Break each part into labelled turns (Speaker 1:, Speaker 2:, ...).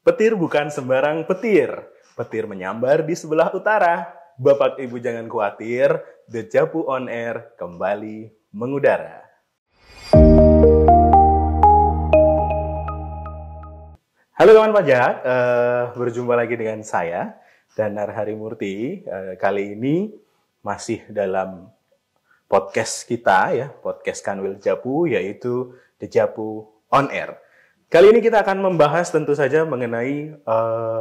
Speaker 1: Petir bukan sembarang petir. Petir menyambar di sebelah utara. Bapak Ibu jangan khawatir, Dejapu On Air kembali mengudara. Halo kawan pajak, berjumpa lagi dengan saya, Danar Harimurti. Kali ini masih dalam podcast kita ya, podcast Kanwil Dejapu, yaitu Dejapu On Air. Kali ini kita akan membahas tentu saja mengenai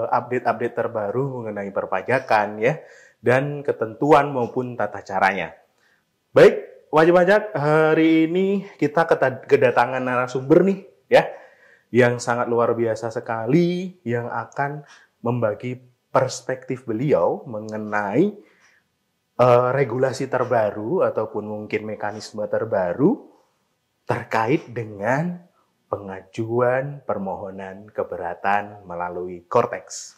Speaker 1: update-update terbaru mengenai perpajakan ya, dan ketentuan maupun tata caranya. Baik, wajib pajak, hari ini kita kedatangan narasumber nih ya, yang sangat luar biasa sekali, yang akan membagi perspektif beliau mengenai regulasi terbaru ataupun mungkin mekanisme terbaru terkait dengan pengajuan permohonan keberatan melalui Kortex.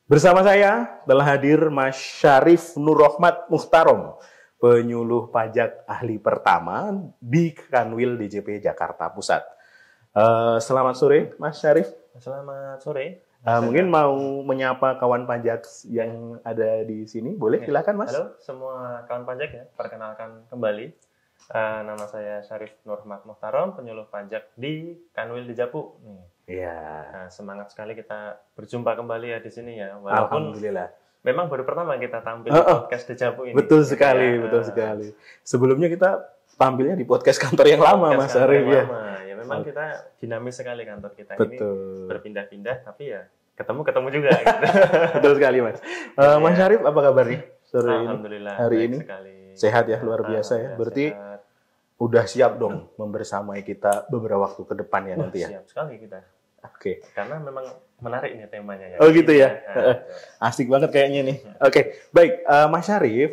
Speaker 1: Bersama saya telah hadir Mas Syarif Nurrohmat Muhtarom, penyuluh pajak ahli pertama di Kanwil DJP Jakarta Pusat. Selamat sore, Mas Syarif.
Speaker 2: Selamat sore.
Speaker 1: Mungkin mau menyapa kawan pajak yang ada di sini, boleh? Silakan, Mas.
Speaker 2: Halo semua kawan pajak ya, perkenalkan kembali. Nama saya Syarif Nurrohmat Muhtarom, penyuluh pajak di Kanwil Dejapu.
Speaker 1: Iya.
Speaker 2: Nah, semangat sekali kita berjumpa kembali ya di sini ya. Walaupun
Speaker 1: Alhamdulillah.
Speaker 2: memang baru pertama kita tampil di podcast Dejapu ini.
Speaker 1: Betul sekali, betul sekali. Sebelumnya kita tampilnya di podcast kantor yang lama, Mas Syarif ya.
Speaker 2: Ya memang kita dinamis sekali kantor kita
Speaker 1: Betul.
Speaker 2: ini, berpindah-pindah, tapi ya ketemu juga. Gitu.
Speaker 1: Betul sekali, Mas. Mas Syarif, apa kabar nih sore ini?
Speaker 2: Alhamdulillah.
Speaker 1: Hari ini
Speaker 2: sekali.
Speaker 1: Sehat ya, luar biasa ya. Berarti
Speaker 2: sehat.
Speaker 1: Udah siap dong membersamai kita beberapa waktu ke depan ya nanti ya.
Speaker 2: Siap sekali kita.
Speaker 1: Oke.
Speaker 2: Karena memang menarik nih temanya ya.
Speaker 1: Oh gitu ya.
Speaker 2: Nah,
Speaker 1: Asik banget kayaknya nih. Oke, baik. Mas Syarif,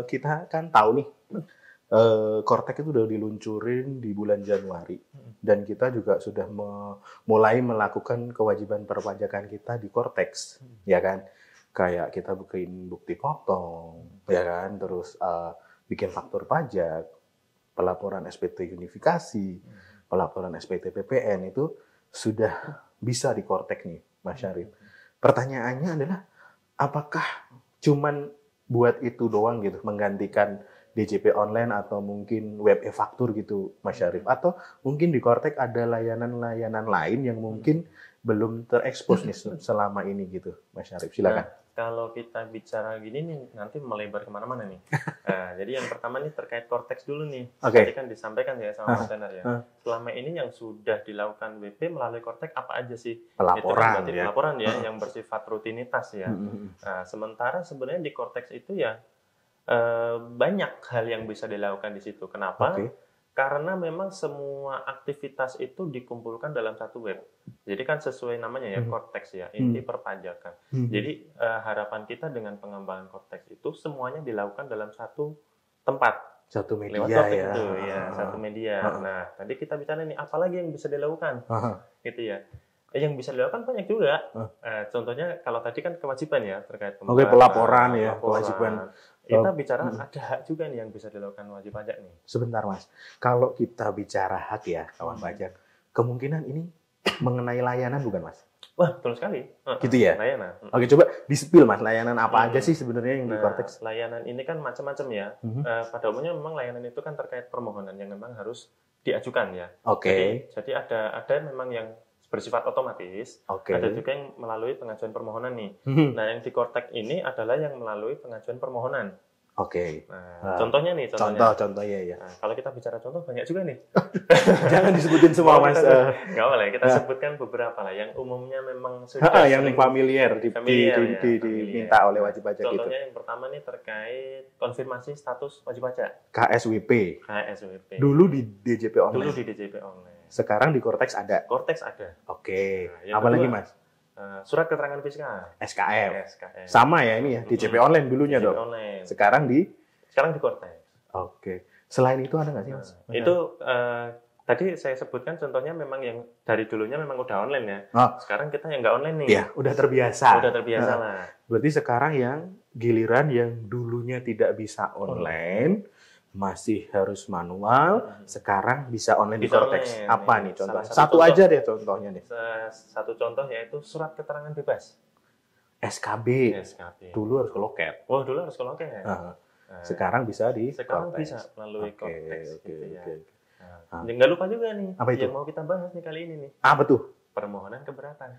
Speaker 1: kita kan tahu nih, Kortex itu udah diluncurin di bulan Januari. Dan kita juga sudah mulai melakukan kewajiban perpajakan kita di Kortex, ya kan? Kayak kita bikin bukti potong, ya kan? Terus bikin faktur pajak, pelaporan SPT unifikasi, pelaporan SPT PPN itu sudah bisa di Kortex nih, Mas Syarif. Pertanyaannya adalah, apakah cuman buat itu doang gitu, menggantikan DJP online atau mungkin web e-faktur gitu, Mas Syarif? Atau mungkin di Kortex ada layanan-layanan lain yang mungkin belum terekspos nih selama ini gitu, Mas Syarif? Silakan.
Speaker 2: Nah, kalau kita bicara gini nih, nanti melebar kemana-mana nih. Jadi yang pertama nih terkait Kortex dulu nih.
Speaker 1: Oke.
Speaker 2: Tadi kan disampaikan ya sama Mas Danar ya. Selama ini yang sudah dilakukan WP melalui Kortex apa aja sih?
Speaker 1: Pelaporan
Speaker 2: itu kan berarti
Speaker 1: ya.
Speaker 2: Pelaporan ya, yang bersifat rutinitas ya. Nah, sementara sebenarnya di Kortex itu ya banyak hal yang bisa dilakukan di situ. Kenapa?
Speaker 1: Oke.
Speaker 2: Karena memang semua aktivitas itu dikumpulkan dalam satu web. Jadi kan sesuai namanya ya, Kortex ya, inti perpajakan. Jadi harapan kita dengan pengembangan Kortex itu semuanya dilakukan dalam satu tempat.
Speaker 1: Satu media
Speaker 2: Lewat Kortex
Speaker 1: ya.
Speaker 2: itu ya, satu media. Nah, tadi kita bicara nih, apalagi yang bisa dilakukan? Gitu ya. Yang bisa dilakukan banyak juga. Contohnya kalau tadi kan kewajiban ya terkait
Speaker 1: pelaporan ya, kewajiban.
Speaker 2: Kita bicara ada hak juga nih yang bisa dilakukan wajib pajak nih.
Speaker 1: Sebentar Mas, kalau kita bicara hak ya kawan pajak, kemungkinan ini mengenai layanan bukan Mas?
Speaker 2: Wah, betul sekali.
Speaker 1: Gitu ya?
Speaker 2: Layanan.
Speaker 1: Oke, coba di-spill Mas, layanan apa aja sih sebenarnya yang di Kortex?
Speaker 2: Layanan ini kan macam-macam ya. Pada umumnya memang layanan itu kan terkait permohonan yang memang harus diajukan ya.
Speaker 1: Oke.
Speaker 2: Jadi ada memang yang bersifat otomatis, ada juga yang melalui pengajuan permohonan nih. Nah, yang di Kortex ini adalah yang melalui pengajuan permohonan.
Speaker 1: Oke.
Speaker 2: Nah, contohnya nih,
Speaker 1: Contoh ya.
Speaker 2: Nah, kalau kita bicara contoh banyak juga nih.
Speaker 1: Jangan disebutin semua Mas.
Speaker 2: Nggak boleh, kita sebutkan beberapa lah. Yang umumnya memang sudah
Speaker 1: yang familiar diminta oleh wajib pajak itu.
Speaker 2: Contohnya yang pertama nih terkait konfirmasi status wajib pajak.
Speaker 1: KSWP.
Speaker 2: Dulu
Speaker 1: di DJP online. Sekarang di Kortex ada?
Speaker 2: Kortex ada.
Speaker 1: Oke. Apalagi Mas?
Speaker 2: Surat keterangan fiskal.
Speaker 1: SKF. Sama ya ini ya, DJP online dulunya
Speaker 2: DJP
Speaker 1: dong?
Speaker 2: Online.
Speaker 1: Sekarang di
Speaker 2: Kortex.
Speaker 1: Oke. Selain itu ada nggak sih Mas?
Speaker 2: Itu tadi saya sebutkan contohnya memang yang dari dulunya memang udah online ya. Sekarang kita yang nggak online nih.
Speaker 1: Ya, udah terbiasa.
Speaker 2: Lah.
Speaker 1: Berarti sekarang yang giliran yang dulunya tidak bisa online, masih harus manual, sekarang bisa online di
Speaker 2: Bisa
Speaker 1: Cortex.
Speaker 2: online,
Speaker 1: Apa
Speaker 2: ya.
Speaker 1: nih contohnya?
Speaker 2: Salah
Speaker 1: Satu
Speaker 2: satu contoh.
Speaker 1: aja deh contohnya nih.
Speaker 2: Satu contoh yaitu surat keterangan bebas.
Speaker 1: SKB. Dulu harus ke loket.
Speaker 2: Oh, dulu harus ke loket.
Speaker 1: Nah, sekarang bisa di
Speaker 2: Sekarang
Speaker 1: Cortex.
Speaker 2: bisa melalui Cortex.
Speaker 1: Oke.
Speaker 2: Nah, nggak lupa juga nih,
Speaker 1: Apa itu?
Speaker 2: yang mau kita bahas nih kali ini nih.
Speaker 1: Apa tuh?
Speaker 2: Permohonan keberatan.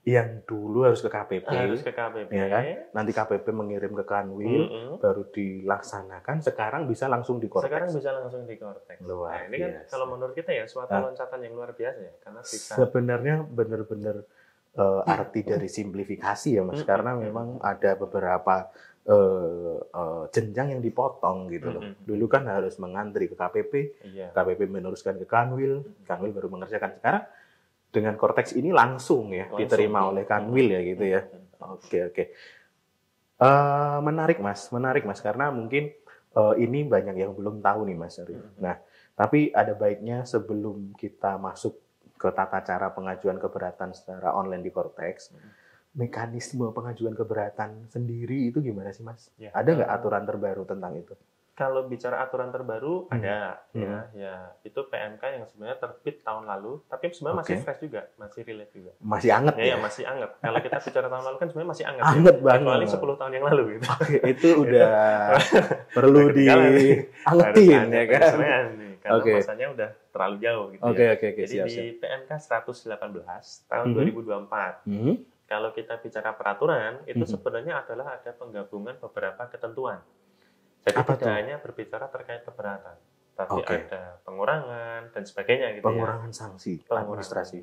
Speaker 1: Yang dulu harus ke KPP.
Speaker 2: Harus ke KPP.
Speaker 1: Ya kan? Nanti KPP mengirim ke Kanwil, baru dilaksanakan. Sekarang bisa langsung di Cortex.
Speaker 2: Sekarang bisa langsung di Cortex.
Speaker 1: Luar
Speaker 2: ini kan
Speaker 1: biasa.
Speaker 2: kalau menurut kita ya suatu loncatan yang luar biasa ya, karena bisa.
Speaker 1: Sebenarnya benar-benar arti dari simplifikasi ya Mas, karena memang ada beberapa jenjang yang dipotong gitu loh. Dulu kan harus mengantri ke KPP, KPP meneruskan ke Kanwil, Kanwil baru mengerjakan. Sekarang dengan Cortex ini langsung ya diterima oleh Kanwil ya gitu ya. Oke. Menarik Mas karena mungkin ini banyak yang belum tahu nih Mas Arif. Nah, tapi ada baiknya sebelum kita masuk ke tata cara pengajuan keberatan secara online di Cortex, mekanisme pengajuan keberatan sendiri itu gimana sih Mas?
Speaker 2: Ya,
Speaker 1: ada nggak aturan terbaru tentang itu?
Speaker 2: Kalau bicara aturan terbaru ada ya itu PMK yang sebenarnya terbit tahun lalu, tapi sebenarnya masih fresh juga, masih relate juga.
Speaker 1: Masih anget
Speaker 2: ya? Masih anget. Kalau kita bicara tahun lalu kan sebenarnya masih anget.
Speaker 1: Anget ya? Banget.
Speaker 2: Kecuali 10 tahun yang lalu gitu.
Speaker 1: Oke, itu udah perlu diangetin ya kan.
Speaker 2: Karena masanya udah terlalu jauh gitu.
Speaker 1: Oke,
Speaker 2: Jadi
Speaker 1: siap.
Speaker 2: di PMK 118 tahun 2024. Kalau kita bicara peraturan, itu sebenarnya adalah ada penggabungan beberapa ketentuan. Jadi tidak hanya berbicara terkait keberatan, tapi ada pengurangan dan sebagainya gitu.
Speaker 1: Pengurangan sanksi administrasi.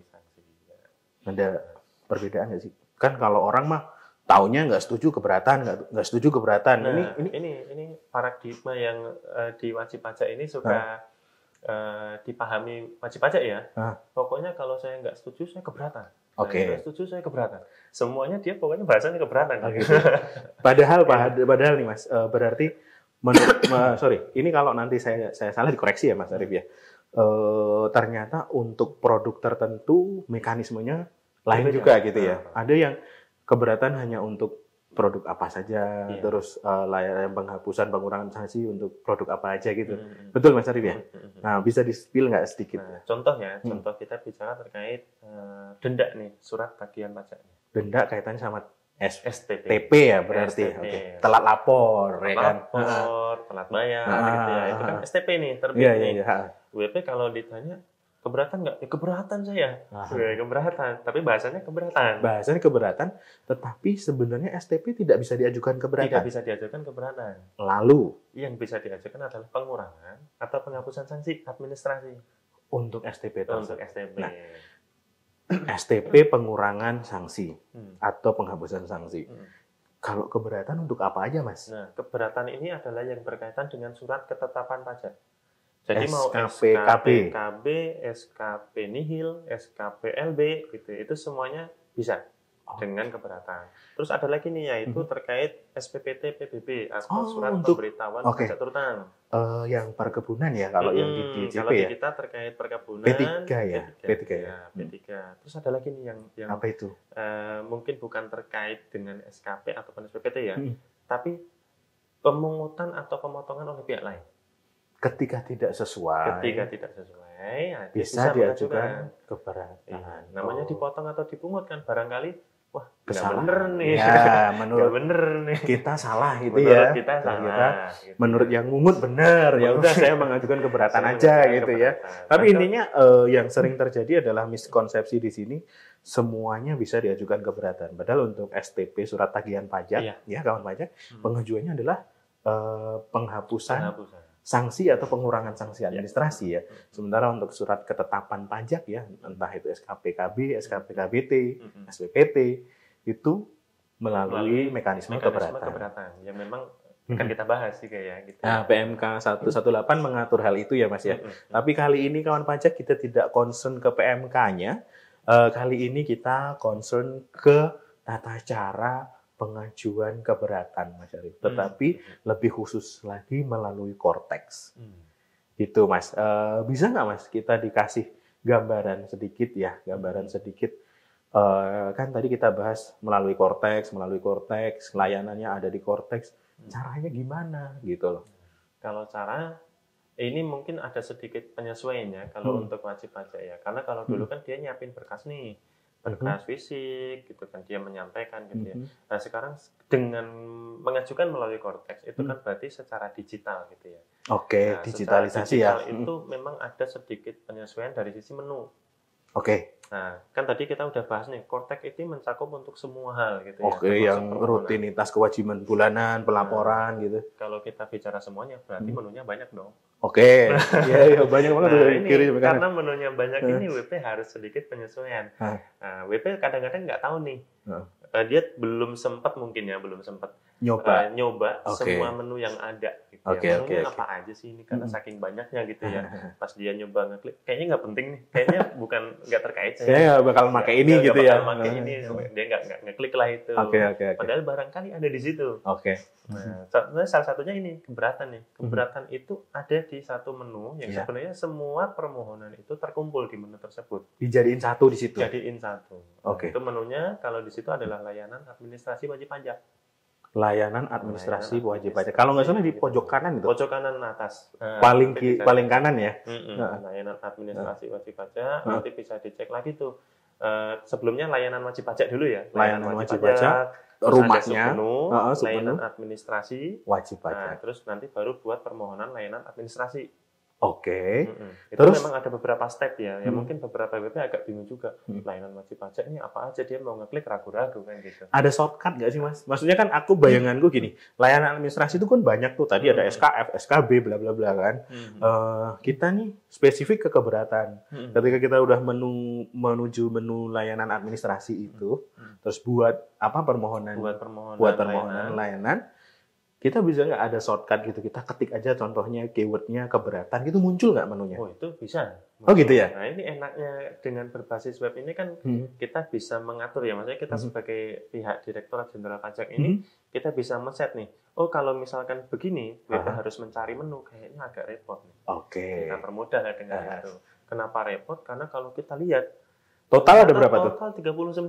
Speaker 1: Ada perbedaan nggak sih? Kan kalau orang mah taunya nggak setuju keberatan, nggak setuju keberatan.
Speaker 2: Nah, ini paradigma yang di wajib pajak ini suka dipahami wajib pajak ya. Pokoknya kalau saya nggak setuju, saya keberatan. Nggak setuju, saya keberatan. Semuanya dia pokoknya bahasanya keberatan.
Speaker 1: Padahal nih Mas, berarti ini kalau nanti saya salah dikoreksi ya Mas Arif ya. Ternyata untuk produk tertentu mekanismenya lain juga gitu ya. Ada yang keberatan hanya untuk produk apa saja, terus layanan penghapusan pengurangan sanksi untuk produk apa aja gitu. Betul Mas Arif ya? Nah, bisa di-spill nggak sedikit?
Speaker 2: Nah, contoh kita bicara terkait denda nih, surat tagihan pajaknya.
Speaker 1: Denda kaitannya sama
Speaker 2: STP
Speaker 1: ya berarti. Telat lapor,
Speaker 2: telat bayar gitu ya. Itu kan STP nih terbit nih. WP kalau ditanya keberatan nggak? Ya keberatan saya. Keberatan. Tapi bahasanya keberatan. Tetapi sebenarnya STP tidak bisa diajukan keberatan. Tidak bisa diajukan keberatan.
Speaker 1: Lalu
Speaker 2: yang bisa diajukan adalah pengurangan atau penghapusan sanksi administrasi
Speaker 1: untuk STP tersebut.
Speaker 2: Untuk STP.
Speaker 1: Nah, STP pengurangan sanksi atau penghapusan sanksi. Kalau keberatan untuk apa aja, Mas?
Speaker 2: Nah, keberatan ini adalah yang berkaitan dengan surat ketetapan pajak. Jadi mau
Speaker 1: SKPKB,
Speaker 2: SKP nihil, SKP LB gitu. Itu semuanya bisa dengan keberatan. Terus ada lagi nih yaitu terkait SPPT PBB atau surat pemberitahuan pajak turunan.
Speaker 1: Yang perkebunan ya kalau yang di DJP
Speaker 2: kalau
Speaker 1: ya.
Speaker 2: Kalau kita terkait perkebunan
Speaker 1: P3 ya.
Speaker 2: P3. Terus ada lagi nih yang
Speaker 1: apa itu?
Speaker 2: Mungkin bukan terkait dengan SKP ataupun SPPT ya, tapi pemungutan atau pemotongan oleh pihak lain.
Speaker 1: Ketika tidak sesuai,
Speaker 2: ya,
Speaker 1: bisa diajukan keberatan.
Speaker 2: Namanya dipotong atau dipungut kan barangkali
Speaker 1: kesalahan.
Speaker 2: Bener nih.
Speaker 1: Ya, menurut
Speaker 2: nih.
Speaker 1: Kita salah gitu
Speaker 2: menurut
Speaker 1: ya.
Speaker 2: Kita salah.
Speaker 1: Gitu. Menurut yang mungut benar. Ya udah saya mengajukan keberatan aja gitu ya. Tapi intinya yang sering terjadi adalah miskonsepsi di sini semuanya bisa diajukan keberatan. Padahal untuk STP surat tagihan pajak ya kawan pajak, pengajuannya adalah penghapusan sanksi atau pengurangan sanksi administrasi ya. Sementara untuk surat ketetapan pajak ya, entah itu SKPKB, SKPKBT, SPPT, itu melalui mekanisme keberatan.
Speaker 2: Yang memang akan kita bahas sih kayak gitu.
Speaker 1: Nah, PMK 118 mengatur hal itu ya Mas ya. Tapi kali ini kawan pajak kita tidak concern ke PMK-nya. Kali ini kita concern ke tata cara pengajuan keberatan Mas Arif, tetapi lebih khusus lagi melalui Cortex. Gitu Mas. Bisa nggak Mas kita dikasih gambaran sedikit kan tadi kita bahas melalui Cortex, layanannya ada di Cortex, caranya gimana gitu loh.
Speaker 2: Kalau cara ini mungkin ada sedikit penyesuaiannya kalau untuk wajib pajak ya. Karena kalau dulu kan dia nyiapin berkas nih, berkas fisik gitu kan, dia menyampaikan gitu ya. Nah sekarang dengan mengajukan melalui Cortex itu kan berarti secara digital gitu ya.
Speaker 1: Oke,
Speaker 2: Nah,
Speaker 1: digitalisasi
Speaker 2: secara
Speaker 1: ya.
Speaker 2: digital itu memang ada sedikit penyesuaian dari sisi menu.
Speaker 1: Oke.
Speaker 2: Nah, kan tadi kita udah bahas nih, Cortex itu mencakup untuk semua hal gitu ya.
Speaker 1: Oke, yang rutinitas kewajiban bulanan, pelaporan gitu.
Speaker 2: Kalau kita bicara semuanya, berarti menunya banyak dong.
Speaker 1: Oke, iya banyak banget.
Speaker 2: Nah, ini karena menunya banyak ini WP harus sedikit penyesuaian. Nah, WP kadang-kadang nggak tahu nih, dia belum sempat mungkin ya, belum sempat nyoba semua menu yang ada. Gitu ya. Menunya apa aja sih ini, karena saking banyaknya gitu ya. Pas dia nyoba ngeklik, kayaknya nggak penting nih, kayaknya bukan terkait.
Speaker 1: Saya bakal pakai ini gitu ya.
Speaker 2: Pakai ini, dia nggak ngeklik lah itu. Padahal barangkali ada di situ. Nah, salah satunya ini keberatan nih. Keberatan itu ada di satu menu yang sebenarnya semua permohonan itu terkumpul di menu tersebut.
Speaker 1: Dijadiin satu di situ.
Speaker 2: Jadiin satu. Itu menunya kalau di situ adalah layanan administrasi wajib pajak.
Speaker 1: Layanan administrasi wajib pajak. Kalau nggak salah di pojok kanan itu.
Speaker 2: Pojok kanan atas.
Speaker 1: Paling kanan ya.
Speaker 2: Layanan administrasi wajib pajak. Nanti bisa dicek lagi tuh. Sebelumnya layanan wajib pajak dulu ya.
Speaker 1: Layanan wajib pajak. Rumahnya.
Speaker 2: Layanan administrasi
Speaker 1: wajib pajak.
Speaker 2: Terus nanti baru buat permohonan layanan administrasi.
Speaker 1: Oke.
Speaker 2: Itu terus memang ada beberapa step ya. Ya mungkin beberapa WP agak bingung juga. Layanan wajib pajak ini apa aja, dia mau ngeklik ragu-ragu kan gitu.
Speaker 1: Ada shortcut nggak sih Mas? Maksudnya kan aku bayanganku gini, layanan administrasi itu kan banyak tuh. Tadi ada SKF, SKB, bla bla bla kan. Kita nih spesifik ke keberatan. Ketika kita udah menuju menu layanan administrasi itu, terus buat apa permohonan? Buat permohonan layanan. Kita bisa nggak ada shortcut gitu, kita ketik aja contohnya keywordnya keberatan, gitu muncul nggak menunya?
Speaker 2: Oh itu bisa.
Speaker 1: Oh gitu ya?
Speaker 2: Nah ini enaknya dengan berbasis web ini kan kita bisa mengatur ya, maksudnya kita sebagai pihak Direktorat Jenderal Pajak ini kita bisa men-set nih, oh kalau misalkan begini, web harus mencari menu, kayaknya agak repot nih. Kita permudah ya dengan itu. Kenapa repot? Karena kalau kita lihat
Speaker 1: total ada berapa tuh?
Speaker 2: Total 39.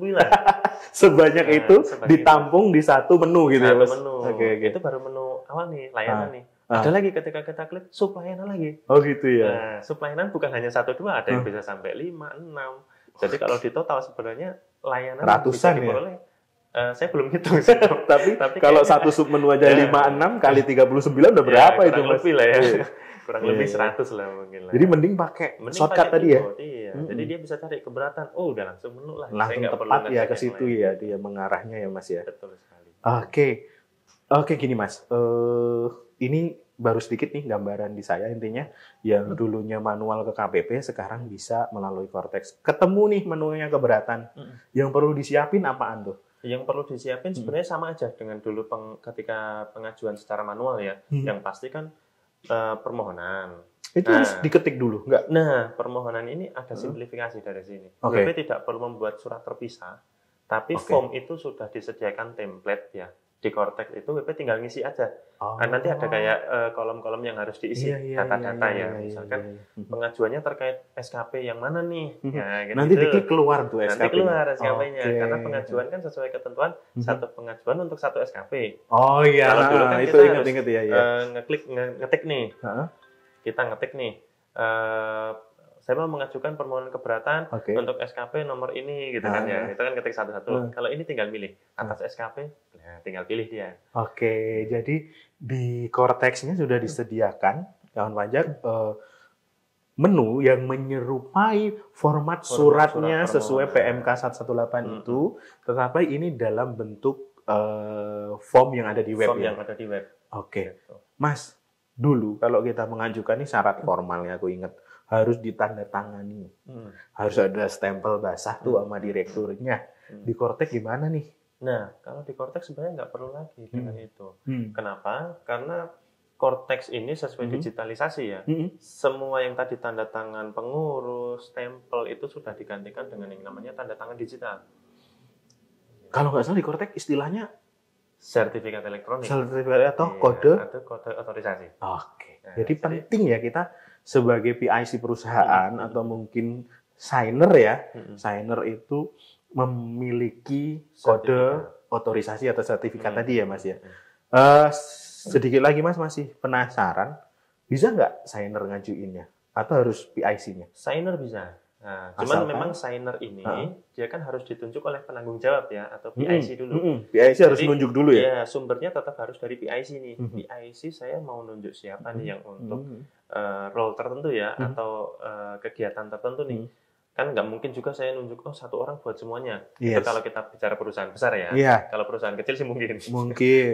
Speaker 1: Sebanyak itu ditampung di satu menu gitu ya, Mas?
Speaker 2: Menu. Itu baru menu awal nih, layanan nih. Ada lagi ketika kita klik sub layanan lagi.
Speaker 1: Oh gitu ya.
Speaker 2: Nah, sub layanan bukan hanya 1 2, ada yang bisa sampai 5, 6. Jadi kalau di total sebenarnya layanan
Speaker 1: ratusan
Speaker 2: bisa diperoleh. Saya belum hitung sih.
Speaker 1: tapi kalau satu sub menu aja 5 6 kali 39 udah berapa itu, Mas?
Speaker 2: Lebih lah ya. Kurang lebih 100 lah mungkin lah.
Speaker 1: Jadi mending pakai shortcut tadi ya.
Speaker 2: Iya. Jadi dia bisa cari keberatan. Oh, udah langsung menu lah.
Speaker 1: Langsung tepat ya ke situ ya dia mengarahnya ya Mas ya.
Speaker 2: Betul sekali.
Speaker 1: Oke gini Mas. Ini baru sedikit nih gambaran di saya intinya yang dulunya manual ke KPP sekarang bisa melalui Cortex. Ketemu nih menunya keberatan. Yang perlu disiapin apaan tuh?
Speaker 2: Yang perlu disiapin sebenarnya sama aja dengan dulu ketika pengajuan secara manual ya. Yang pasti kan permohonan.
Speaker 1: Itu harus diketik dulu, enggak?
Speaker 2: Nah, permohonan ini ada simplifikasi dari sini. WP tidak perlu membuat surat terpisah, tapi form itu sudah disediakan template ya. Di Cortex itu WP tinggal ngisi aja. Nanti ada kayak kolom-kolom yang harus diisi, data-data ya. Misalkan pengajuannya terkait SKP yang mana nih?
Speaker 1: Ya, nanti diklik keluar tuh SKP.
Speaker 2: Nanti keluar SKP-nya. Karena pengajuan kan sesuai ketentuan satu pengajuan untuk satu SKP.
Speaker 1: Oh iya,
Speaker 2: kalau dulu kan
Speaker 1: itu ingat ya.
Speaker 2: Ngetik nih. Kita ngetik nih. Saya mau mengajukan permohonan keberatan untuk SKP nomor ini gitu kan ya. Itu kan ketik satu-satu. Kalau ini tinggal milih atas SKP, nah, tinggal pilih dia.
Speaker 1: Jadi di Cortex-nya sudah disediakan kawan pajak menu yang menyerupai format suratnya sesuai PMK 118 itu, tetapi ini dalam bentuk form yang ada di web.
Speaker 2: Form yang ada di web.
Speaker 1: Mas, dulu kalau kita mengajukan ini syarat formalnya aku ingat harus ditandatangani, harus ada stempel basah tuh sama direkturnya. Di Cortex gimana nih?
Speaker 2: Nah, kalau di Cortex sebenarnya nggak perlu lagi dengan itu. Kenapa? Karena Cortex ini sesuai digitalisasi ya. Semua yang tadi tanda tangan pengurus, stempel itu sudah digantikan dengan yang namanya tanda tangan digital.
Speaker 1: Kalau nggak salah di Cortex istilahnya
Speaker 2: sertifikat elektronik.
Speaker 1: Sertifikat atau kode?
Speaker 2: Atau kode otorisasi.
Speaker 1: Jadi penting ya kita sebagai PIC perusahaan atau mungkin signer ya, signer itu memiliki kode otorisasi atau sertifikat tadi ya Mas ya. Sedikit lagi Mas, masih penasaran bisa nggak signer ngajuinnya? Atau harus PIC-nya?
Speaker 2: Signer bisa. Nah, cuman
Speaker 1: Asalkan,
Speaker 2: memang signer ini dia kan harus ditunjuk oleh penanggung jawab ya atau PIC dulu.
Speaker 1: PIC harus nunjuk dulu ya?
Speaker 2: Iya, sumbernya tetap harus dari PIC nih. PIC saya mau nunjuk siapa nih yang untuk role tertentu ya atau kegiatan tertentu nih. Kan nggak mungkin juga saya nunjuk satu orang buat semuanya. Itu kalau kita bicara perusahaan besar ya. Kalau perusahaan kecil sih mungkin.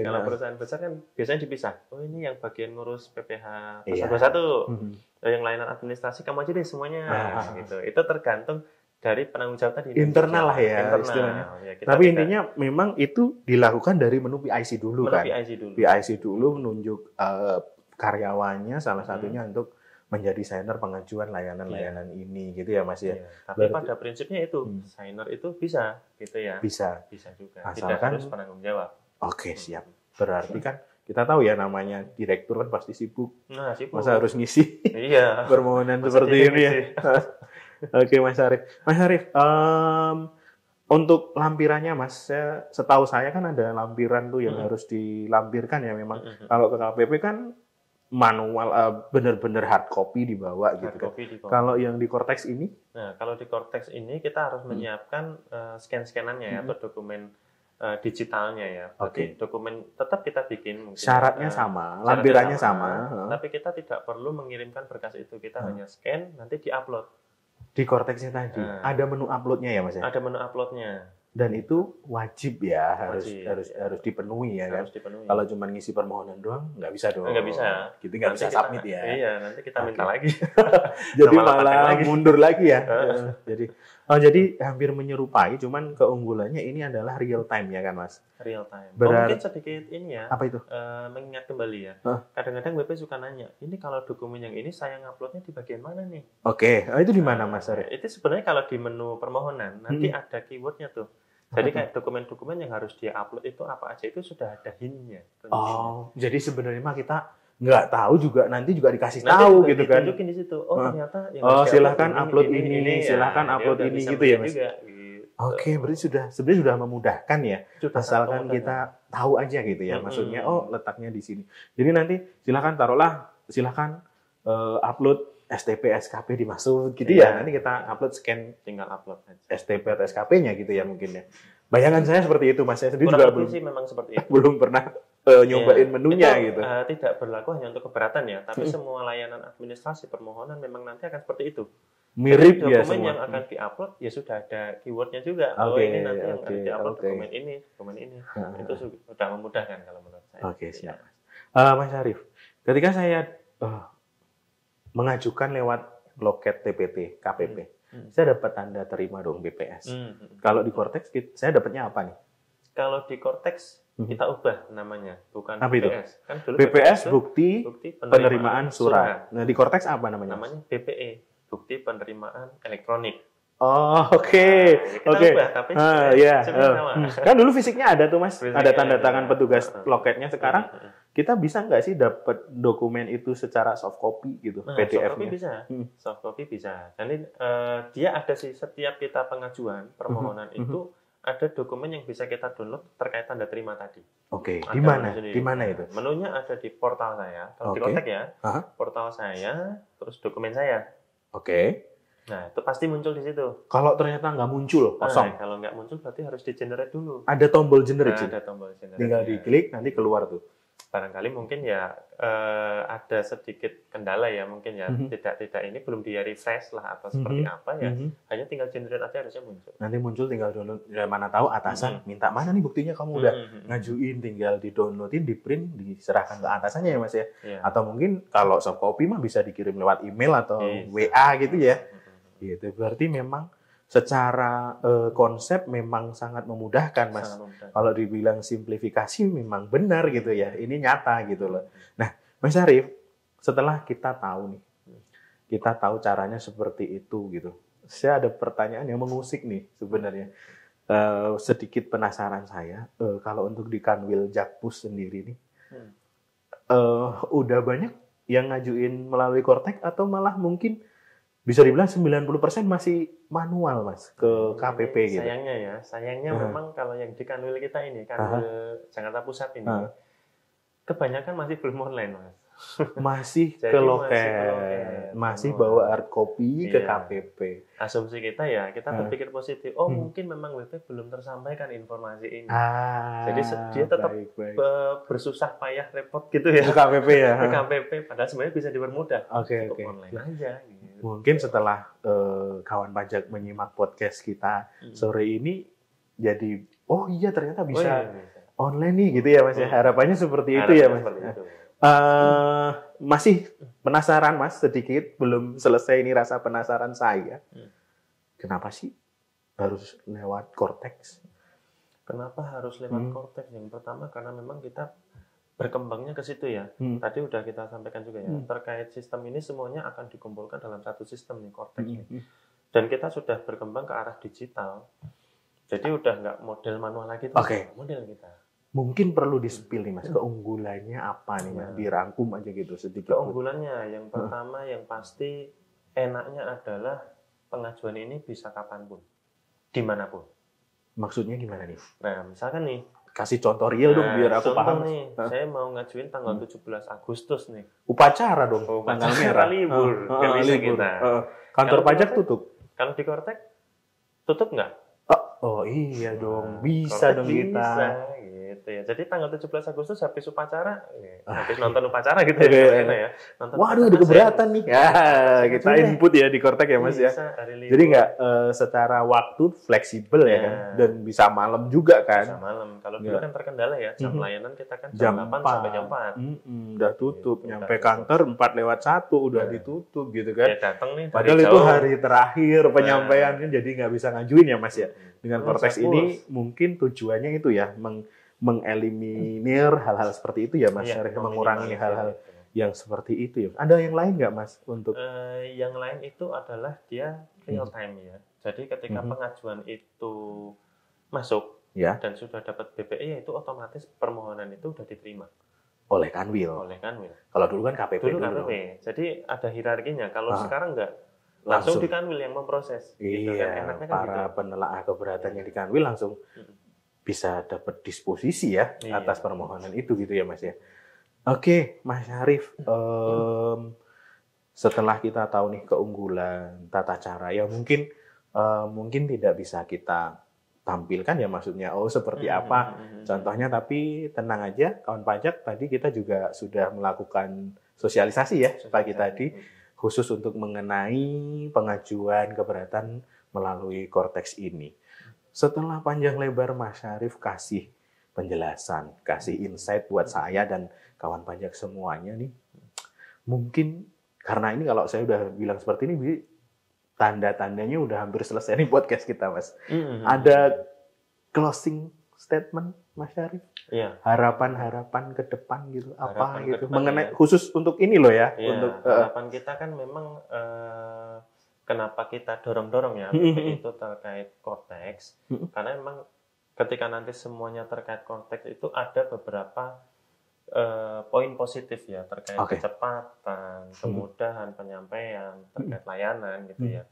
Speaker 2: Kalau perusahaan besar kan biasanya dipisah. Oh ini yang bagian ngurus PPH pasal 21. Yang layanan administrasi kamu aja deh semuanya. Gitu. Itu tergantung dari penanggung jawab tadi.
Speaker 1: Internal lah ya istilahnya. Ya, tapi intinya memang itu dilakukan dari menu PIC dulu kan. PIC dulu menunjuk karyawannya salah satunya untuk menjadi signer pengajuan layanan-layanan ini gitu ya Mas ya.
Speaker 2: Tapi pada prinsipnya itu signer itu bisa gitu ya.
Speaker 1: Bisa
Speaker 2: juga.
Speaker 1: Asalkan,
Speaker 2: tidak harus penanggung jawab.
Speaker 1: Oke, siap. Berarti kan kita tahu ya namanya direktur kan pasti sibuk.
Speaker 2: Nah, sibuk.
Speaker 1: Masa harus ngisi permohonan seperti ini ya. Oke Mas Arief. Mas Arief, untuk lampirannya Mas, setahu saya kan ada lampiran tuh yang harus dilampirkan ya memang. Kalau ke KPP kan manual, benar-benar hard copy dibawa gitu kan. Kalau yang di Cortex ini?
Speaker 2: Nah, kalau di Cortex ini kita harus menyiapkan scan-scanannya ya, atau dokumen digitalnya ya. Oke. Dokumen tetap kita bikin. Mungkin,
Speaker 1: syaratnya sama, lampirannya sama.
Speaker 2: Tapi kita tidak perlu mengirimkan berkas itu. Kita hanya scan, nanti di-upload.
Speaker 1: Di Cortexnya tadi, ada menu uploadnya ya Mas ya?
Speaker 2: Ada menu uploadnya.
Speaker 1: Dan itu wajib ya, harus dipenuhi ya kan. Kalau cuma ngisi permohonan doang nggak bisa dong.
Speaker 2: Nggak bisa.
Speaker 1: Gitu nggak bisa submit ya.
Speaker 2: Iya, nanti kita minta lagi.
Speaker 1: Jadi malah mundur lagi ya. Jadi hampir menyerupai, cuman keunggulannya ini adalah real time ya kan Mas.
Speaker 2: Real time. Mungkin sedikit ini ya.
Speaker 1: Apa itu?
Speaker 2: Mengingat kembali ya. Kadang-kadang BP suka nanya, ini kalau dokumen yang ini saya nguploadnya di bagian mana nih?
Speaker 1: Oke, itu di mana Mas Arief?
Speaker 2: Itu sebenarnya kalau di menu permohonan nanti ada keywordnya tuh. Jadi kayak dokumen-dokumen yang harus dia upload itu apa aja itu sudah ada hint-nya.
Speaker 1: Jadi sebenarnya mah kita nggak tahu juga nanti juga dikasih tahu gitu kan.
Speaker 2: Tunjukin di situ. Ternyata yang
Speaker 1: silahkan upload ini, silahkan upload ini gitu ya Mas. Oke, berarti sebenarnya sudah memudahkan ya. Asalkan kita tahu aja gitu ya. Maksudnya letaknya di sini. Jadi nanti silahkan upload STP SKP dimasuk gitu ya. Nanti kita upload scan,
Speaker 2: tinggal upload aja.
Speaker 1: STP atau SKP-nya gitu ya mungkin ya. Bayangan saya seperti itu Mas. Saya sendiri juga
Speaker 2: memang seperti itu.
Speaker 1: belum pernah nyobain menunya
Speaker 2: itu,
Speaker 1: gitu.
Speaker 2: Tidak berlaku hanya untuk keberatan ya, tapi semua layanan administrasi permohonan memang nanti akan seperti itu.
Speaker 1: Mirip ya semua.
Speaker 2: Dokumen yang akan diupload ya sudah ada keywordnya juga. Ini nanti yang akan diupload dokumen ini. Itu sudah memudahkan kalau menurut saya.
Speaker 1: Oke, siap. Mas Arief, ketika saya mengajukan lewat loket TPT, KPP, saya dapat tanda terima dong BPS. Kalau di Cortex, saya dapatnya apa nih?
Speaker 2: Kalau di Cortex, kita ubah namanya, bukan
Speaker 1: apa
Speaker 2: BPS.
Speaker 1: Itu?
Speaker 2: Kan dulu
Speaker 1: BPS bukti penerimaan surat. Nah, di Cortex apa namanya?
Speaker 2: Namanya BPE, bukti penerimaan elektronik.
Speaker 1: Oke.
Speaker 2: Ubah, tapi
Speaker 1: kan dulu fisiknya ada tuh Mas, ada tanda tangan petugas loketnya. Sekarang kita bisa nggak sih dapat dokumen itu secara soft copy gitu, PDF-nya?
Speaker 2: Soft copy bisa. Soft copy bisa. Jadi dia ada sih setiap kita pengajuan permohonan itu ada dokumen yang bisa kita download terkait tanda terima tadi.
Speaker 1: Oke. Di mana? Di mana itu?
Speaker 2: Menunya ada di portal saya. Kalau di Cortex ya, portal saya, terus dokumen saya.
Speaker 1: Oke.
Speaker 2: Nah, itu pasti muncul di situ.
Speaker 1: Kalau ternyata nggak muncul, kosong.
Speaker 2: Kalau nggak muncul berarti harus di-generate dulu.
Speaker 1: Ada tombol generate.
Speaker 2: Ada tombol generate.
Speaker 1: Tinggal diklik, nanti keluar tuh.
Speaker 2: Barangkali mungkin ya ada sedikit kendala ya mungkin ya. Tidak ini belum di-refresh lah atau seperti apa ya. Hanya tinggal generate aja harusnya muncul.
Speaker 1: Nanti muncul tinggal download. Ya, mana tahu atasan minta mana nih buktinya kamu udah ngajuin, tinggal di-downloadin, di-print, diserahkan ke atasannya ya Mas ya. Atau mungkin kalau soft copy mah bisa dikirim lewat email atau WA gitu ya. Gitu. Berarti memang secara konsep memang sangat memudahkan Mas. Kalau dibilang simplifikasi memang benar gitu ya. Ini nyata gitu loh. Nah, Mas Arief, setelah kita tahu nih, kita tahu caranya seperti itu gitu. Saya ada pertanyaan yang mengusik nih sebenarnya. Sedikit penasaran saya, kalau untuk di Kanwil Jakpus sendiri nih, udah banyak yang ngajuin melalui Cortex atau malah mungkin bisa dibilang 90% masih manual Mas ke KPP gitu.
Speaker 2: Sayangnya memang kalau yang di Kanwil kita ini, Kanwil Jakarta Pusat ini, kebanyakan masih belum online Mas.
Speaker 1: Masih
Speaker 2: Jadi
Speaker 1: ke
Speaker 2: masih
Speaker 1: loket, masih bawa hard copy ke
Speaker 2: Iya.
Speaker 1: KPP.
Speaker 2: Asumsi kita ya, kita berpikir positif. Oh, mungkin memang WP belum tersampaikan informasi ini. Jadi dia tetap
Speaker 1: baik.
Speaker 2: bersusah payah repot gitu ya.
Speaker 1: Ke KPP ya.
Speaker 2: Ke KPP, padahal sebenarnya bisa dipermudah.
Speaker 1: Oke.
Speaker 2: Cukup online aja. Gitu.
Speaker 1: Mungkin setelah kawan pajak menyimak podcast kita sore ini, jadi oh iya ternyata bisa online nih gitu ya Mas ya. Harapannya seperti itu ya Mas.
Speaker 2: Seperti itu.
Speaker 1: Masih penasaran Mas sedikit, belum selesai ini rasa penasaran saya. Kenapa sih harus lewat Cortex?
Speaker 2: Kenapa harus lewat Cortex? Yang pertama karena memang kita berkembangnya ke situ ya. Tadi udah kita sampaikan juga ya. Terkait sistem ini semuanya akan dikumpulkan dalam satu sistem nih, Cortex nih. Dan kita sudah berkembang ke arah digital. Jadi udah nggak model manual lagi tuh. Model kita.
Speaker 1: Mungkin perlu di-spill nih Mas, keunggulannya apa nih Mas? Dirangkum aja gitu sedikit.
Speaker 2: Keunggulannya yang pertama yang pasti enaknya adalah pengajuan ini bisa kapanpun, dimanapun.
Speaker 1: Maksudnya gimana nih?
Speaker 2: Nah, misalkan nih,
Speaker 1: kasih contoh real dong biar aku paham.
Speaker 2: Nih, saya mau ngajuin tanggal 17 Agustus nih.
Speaker 1: Upacara dong, tanggal merah.
Speaker 2: Libur, nggak bisa kita.
Speaker 1: Kantor pajak tutup.
Speaker 2: Kalau di Cortex, tutup nggak?
Speaker 1: Oh iya dong, bisa dong kita.
Speaker 2: Bisa, gitu ya. Jadi tanggal 17 Agustus habis upacara, habis nonton upacara gitu ya. Nonton
Speaker 1: waduh, ada keberatan nih. Ya, kita input ya di Cortex ya Mas ya. Jadi nggak secara waktu fleksibel ya kan, dan bisa malam juga kan.
Speaker 2: Bisa malam. Kalau dulu kan terkendala ya, jam layanan kita kan jam 8 sampai jam 4.
Speaker 1: Udah tutup, nyampe kantor 4:01 udah ditutup gitu kan.
Speaker 2: Ya datang nih.
Speaker 1: Padahal itu hari terakhir penyampaian kan, jadi nggak bisa ngajuin ya Mas ya. Dengan Cortex ini mungkin tujuannya itu ya mengeliminir hal-hal seperti itu ya Mas, mengurangi hal-hal yang seperti itu ya. Ada yang lain nggak Mas untuk?
Speaker 2: Yang lain itu adalah dia real time ya. Jadi ketika pengajuan itu masuk dan sudah dapat BPI, ya itu otomatis permohonan itu sudah diterima
Speaker 1: oleh Kanwil. Kalau dulu kan KPP dulu.
Speaker 2: Jadi ada hierarkinya. Kalau sekarang enggak, langsung di Kanwil yang memproses.
Speaker 1: Iya, gitu kan. Para gitu. Penelaah keberatan yang di Kanwil langsung bisa dapat disposisi ya atas permohonan itu gitu ya Mas ya. Oke, Mas Syarif, setelah kita tahu nih keunggulan tata cara ya mungkin tidak bisa kita tampilkan ya maksudnya seperti apa contohnya, tapi tenang aja kawan pajak, tadi kita juga sudah melakukan sosialisasi ya pagi tadi khusus untuk mengenai pengajuan keberatan melalui Cortex ini. Setelah panjang lebar Mas Syarif kasih penjelasan, kasih insight buat saya dan kawan pajak semuanya nih, mungkin karena ini kalau saya udah bilang seperti ini, tanda-tandanya udah hampir selesai nih podcast kita Mas. Ada closing statement Mas Syarif?
Speaker 2: Iya.
Speaker 1: Harapan-harapan ke depan gitu, apa gitu mengenai khusus untuk ini loh ya. Untuk
Speaker 2: harapan kita kan memang kenapa kita dorong-dorong ya itu terkait Cortex, karena memang ketika nanti semuanya terkait Cortex itu ada beberapa poin positif ya terkait kecepatan, kemudahan penyampaian, terkait layanan gitu ya.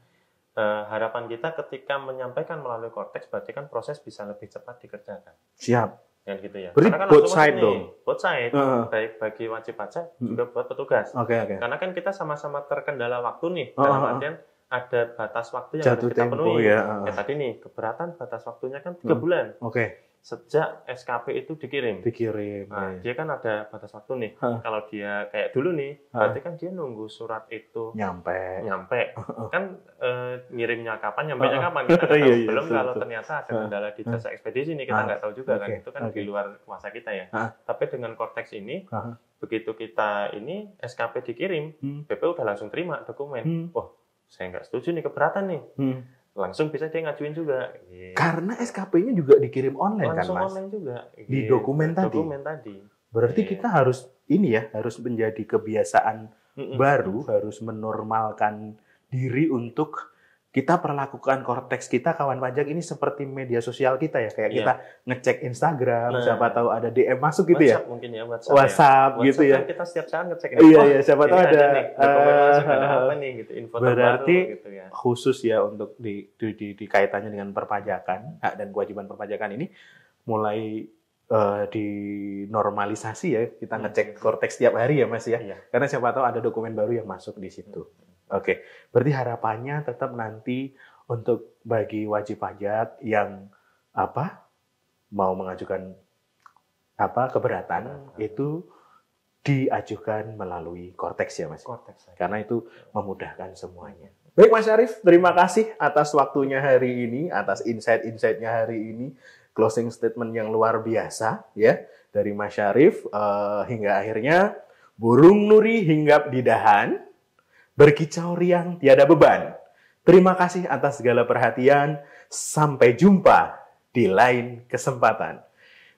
Speaker 2: Harapan kita ketika menyampaikan melalui Cortex berarti kan proses bisa lebih cepat dikerjakan.
Speaker 1: Siap.
Speaker 2: Kan gitu ya.
Speaker 1: Berarti
Speaker 2: kan
Speaker 1: both side dong.
Speaker 2: Both side, baik bagi wajib pajak juga buat petugas. Karena kan kita sama-sama terkendala waktu nih. Dalam artian ada batas waktu yang harus kita penuhi. Tadi nih keberatan batas waktunya kan 3 bulan. Sejak SKP itu dikirim. Nah, dia kan ada batas waktu nih. Kalau dia kayak dulu nih, berarti kan dia nunggu surat itu nyampe. Kan ngirimnya kapan, nyampenya kapan. Kita nggak tahu. Belum kalau ternyata ada kendala di jasa ekspedisi nih, kita nggak tahu juga kan. Itu kan di luar kuasa kita ya. Tapi dengan Cortex ini, begitu kita ini SKP dikirim, BPU udah langsung terima dokumen. Wah, saya nggak setuju nih, keberatan nih. Langsung bisa dia ngajuin juga.
Speaker 1: Karena SKP-nya juga dikirim online
Speaker 2: langsung
Speaker 1: kan Mas?
Speaker 2: Online juga.
Speaker 1: Di dokumen tadi. Berarti kita harus harus menjadi kebiasaan baru, harus menormalkan diri untuk kita perlakukan Cortex kita kawan pajak ini seperti media sosial kita ya, kayak kita ngecek Instagram, siapa tahu ada DM masuk gitu
Speaker 2: WhatsApp
Speaker 1: ya.
Speaker 2: Mungkin ya
Speaker 1: WhatsApp gitu ya.
Speaker 2: Kan kita setiap saat ngecek.
Speaker 1: Iya, siapa tahu ada
Speaker 2: dokumen masuk, ada apa nih gitu, info terbaru
Speaker 1: berarti
Speaker 2: gitu ya.
Speaker 1: Khusus ya untuk di kaitannya dengan perpajakan, hak dan kewajiban perpajakan ini mulai dinormalisasi ya, kita ngecek Cortex tiap hari ya Mas ya.
Speaker 2: Iya.
Speaker 1: Karena siapa tahu ada dokumen baru yang masuk di situ. Oke, berarti harapannya tetap nanti untuk bagi wajib pajak yang mau mengajukan keberatan itu diajukan melalui Cortex ya Mas.
Speaker 2: Cortex.
Speaker 1: Karena itu memudahkan semuanya. Baik Mas Syarif, terima kasih atas waktunya hari ini, atas insight-insight-nya hari ini. Closing statement yang luar biasa ya dari Mas Syarif, hingga akhirnya burung nuri hinggap di dahan, berkicau riang tiada beban. Terima kasih atas segala perhatian. Sampai jumpa di lain kesempatan.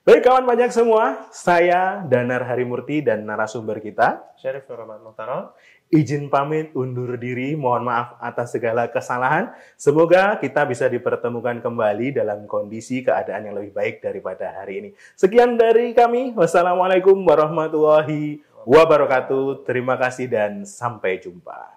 Speaker 1: Baik kawan pajak semua, saya Danar Harimurti dan narasumber kita
Speaker 2: Syarif Nur Rahmat Mukhtarol.
Speaker 1: Izin pamit undur diri, mohon maaf atas segala kesalahan. Semoga kita bisa dipertemukan kembali dalam kondisi keadaan yang lebih baik daripada hari ini. Sekian dari kami. Wassalamualaikum warahmatullahi wabarakatuh. Terima kasih dan sampai jumpa.